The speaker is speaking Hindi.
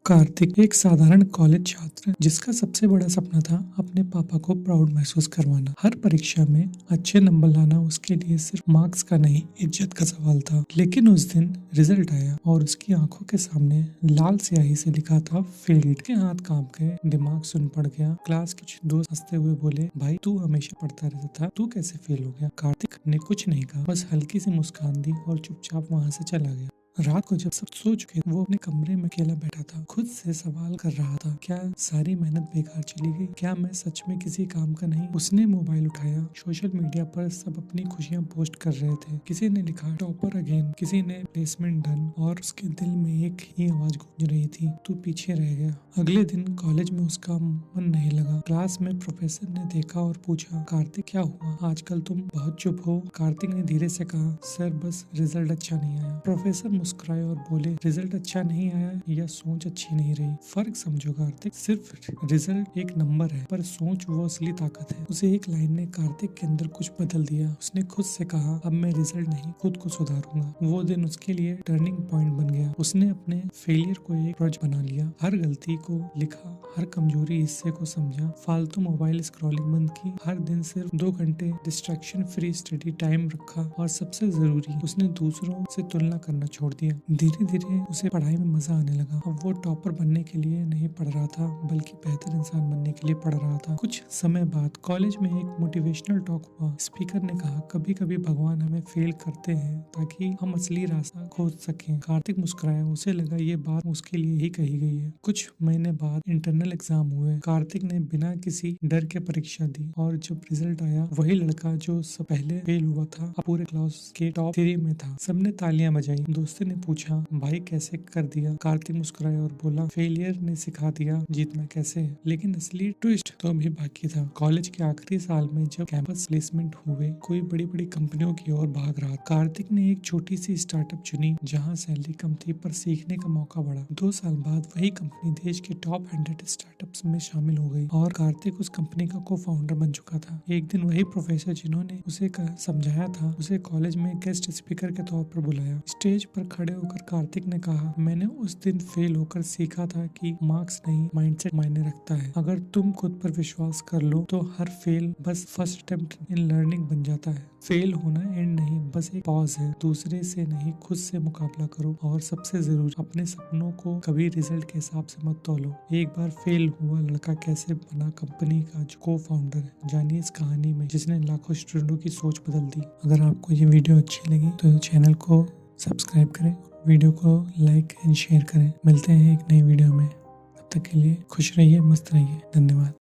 कार्तिक एक साधारण कॉलेज छात्र जिसका सबसे बड़ा सपना था अपने पापा को प्राउड महसूस करवाना। हर परीक्षा में अच्छे नंबर लाना उसके लिए सिर्फ मार्क्स का नहीं, इज्जत का सवाल था। लेकिन उस दिन रिजल्ट आया और उसकी आंखों के सामने लाल स्याही से लिखा था फेल्ड। के हाथ कांप गए, दिमाग सुन पड़ गया। क्लास के कुछ दोस्त हंसते हुए बोले, भाई तू हमेशा पढ़ता रहता था, तू कैसे फेल हो गया? कार्तिक ने कुछ नहीं कहा, बस हल्की सी मुस्कान दी और चुपचाप वहाँ से चला गया। रात को जब सब सो चुके वो अपने कमरे में अकेला बैठा था। खुद से सवाल कर रहा था, क्या सारी मेहनत बेकार चली गई? क्या मैं सच में किसी काम का नहीं? उसने मोबाइल उठाया। सोशल मीडिया पर सब अपनी खुशियां पोस्ट कर रहे थे। किसी ने लिखा टॉपर अगेन, किसी ने प्लेसमेंट डन, और उसके दिल में एक ही आवाज गूंज रही थी, तू पीछे रह गया। अगले दिन कॉलेज में उसका मन नहीं लगा। क्लास में प्रोफेसर ने देखा और पूछा, कार्तिक क्या हुआ? आजकल तुम बहुत चुप हो। कार्तिक ने धीरे से कहा, सर बस रिजल्ट अच्छा नहीं आया। प्रोफेसर मुस्कुराए और बोले, रिजल्ट अच्छा नहीं आया या सोच अच्छी नहीं रही? फर्क समझो कार्तिक, सिर्फ रिजल्ट एक नंबर है पर सोच वो असली ताकत है। उसे एक लाइन ने कार्तिक के अंदर कुछ बदल दिया। उसने खुद से कहा, अब मैं रिजल्ट नहीं खुद को सुधारूंगा। वो दिन उसके लिए टर्निंग पॉइंट बन गया। उसने अपने फेलियर को एक प्रोजेक्ट बना लिया। हर गलती को लिखा, हर कमजोरी हिस्से को समझा, फालतू मोबाइल स्क्रॉलिंग बंद की, हर दिन सिर्फ 2 घंटे डिस्ट्रैक्शन फ्री स्टडी टाइम रखा, और सबसे जरूरी उसने दूसरों से तुलना करना छोड़ दिया। धीरे धीरे उसे पढ़ाई में मजा आने लगा। अब वो टॉपर बनने के लिए नहीं पढ़ रहा था, बल्कि बेहतर इंसान बनने के लिए पढ़ रहा था। कुछ समय बाद कॉलेज में एक मोटिवेशनल टॉक हुआ। स्पीकर ने कहा, कभी कभी भगवान हमें फेल करते हैं ताकि हम असली रास्ता खोज सकें। कार्तिक मुस्कुराया। उसे लगा ये बात उसके लिए ही कही गई है। कुछ महीने बाद इंटरनल एग्जाम हुए। कार्तिक ने बिना किसी डर के परीक्षा दी, और जब रिजल्ट आया वही लड़का जो सब पहले फेल हुआ था अब पूरे क्लास के टॉप 3 में था। सबने तालियां बजाई। दोस्तों ने पूछा, भाई कैसे कर दिया? कार्तिक मुस्कुराया और बोला, फेलियर ने सिखा दिया जीतना कैसे है। लेकिन असली ट्विस्ट तो अभी बाकी था। कॉलेज के आखिरी साल में जब कैंपस प्लेसमेंट हुए, कोई बड़ी बड़ी कंपनियों की ओर भाग रहा। कार्तिक ने एक छोटी सी स्टार्टअप चुनी जहां सैलरी कम थी पर सीखने का मौका बढ़ा। 2 साल बाद वही कंपनी देश के टॉप 100 स्टार्टअप्स में शामिल हो गई और कार्तिक उस कंपनी का को फाउंडर बन चुका था। एक दिन वही प्रोफेसर जिन्होंने उसे समझाया था, उसे कॉलेज में गेस्ट स्पीकर के तौर पर बुलाया। स्टेज पर खड़े होकर कार्तिक ने कहा, मैंने उस दिन फेल होकर सीखा था कि मार्क्स नहीं, माइंडसेट मायने रखता है। अगर तुम खुद पर विश्वास कर लो तो हर फेल बस फर्स्ट अटेम्प्ट इन लर्निंग बन जाता है। फेल होना एंड नहीं, बस एक पॉज है। दूसरे से नहीं, खुद से मुकाबला करो, और सबसे जरूरी अपने सपनों को कभी रिजल्ट के हिसाब से मत तोलो। एक बार फेल हुआ लड़का कैसे बना कंपनी का जो को फाउंडर है, जानिए इस कहानी में जिसने लाखों स्टूडेंटों की सोच बदल दी। अगर आपको ये वीडियो अच्छी लगी तो चैनल को सब्सक्राइब करें, वीडियो को लाइक एंड शेयर करें। मिलते हैं एक नई वीडियो में, तब तक के लिए खुश रहिए, मस्त रहिए। धन्यवाद।